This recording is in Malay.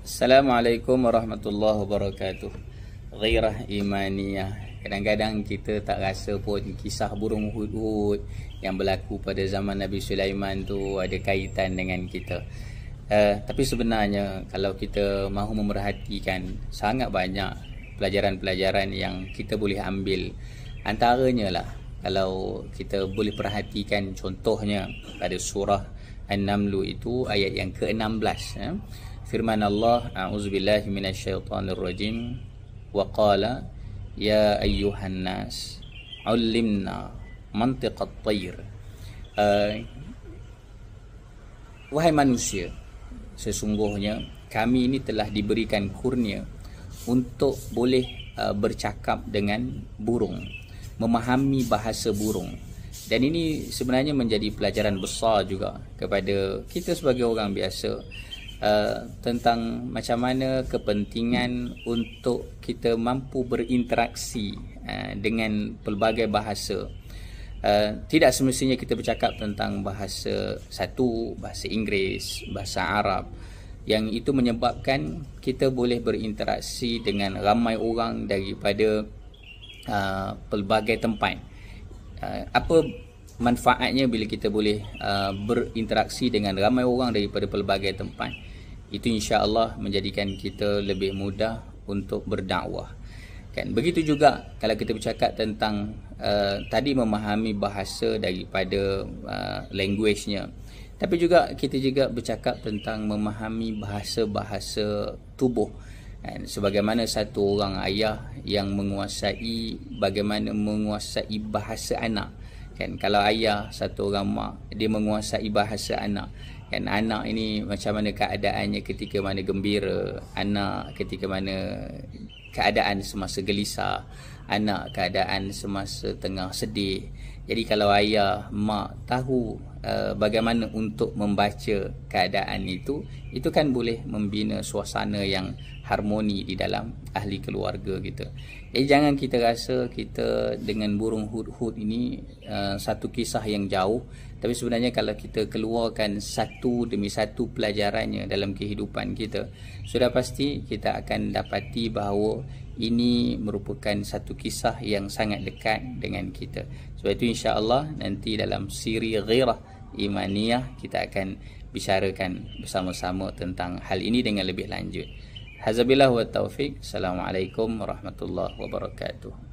Assalamualaikum warahmatullahi wabarakatuh. Ghairah imaniyah. Kadang-kadang kita tak rasa pun kisah burung hud-hud yang berlaku pada zaman Nabi Sulaiman tu ada kaitan dengan kita. Tapi sebenarnya kalau kita mahu memerhatikan, sangat banyak pelajaran-pelajaran yang kita boleh ambil. Antaranya lah, kalau kita boleh perhatikan contohnya pada surah An-Naml itu ayat yang ke-16, firman Allah, a'udzubillahi minasyaitonirrajim, wa qala ya ayyuhan nas 'allimna mantiqat tayr. Wahai manusia, sesungguhnya kami ini telah diberikan kurnia untuk boleh bercakap dengan burung, memahami bahasa burung. Dan ini sebenarnya menjadi pelajaran besar juga kepada kita sebagai orang biasa, tentang macam mana kepentingan untuk kita mampu berinteraksi dengan pelbagai bahasa. Tidak semestinya kita bercakap tentang bahasa satu, bahasa Inggeris, bahasa Arab, yang itu menyebabkan kita boleh berinteraksi dengan ramai orang daripada pelbagai tempat. Apa manfaatnya bila kita boleh berinteraksi dengan ramai orang daripada pelbagai tempat? Itu insya-Allah menjadikan kita lebih mudah untuk berdakwah. Kan? Begitu juga kalau kita bercakap tentang tadi memahami bahasa daripada language-nya. Tapi juga kita juga bercakap tentang memahami bahasa-bahasa tubuh. Dan sebagaimana satu orang ayah yang menguasai bagaimana menguasai bahasa anak. Kan, kalau ayah satu orang mak, dia menguasai bahasa anak. Kan, anak ini macam mana keadaannya ketika mana gembira, anak ketika mana keadaan semasa gelisah, anak keadaan semasa tengah sedih. Jadi kalau ayah mak tahu bagaimana untuk membaca keadaan itu kan boleh membina suasana yang harmoni di dalam ahli keluarga kita. Jadi jangan kita rasa kita dengan burung hud-hud ini satu kisah yang jauh, tapi sebenarnya kalau kita keluarkan satu demi satu pelajarannya dalam kehidupan kita, sudah pasti kita akan dapati bahawa ini merupakan satu kisah yang sangat dekat dengan kita. Sebab itu insya-Allah nanti dalam siri Ghairah Imaniyah kita akan bicarakan bersama-sama tentang hal ini dengan lebih lanjut. Hazabillah wa taufiq. Assalamualaikum warahmatullahi wabarakatuh.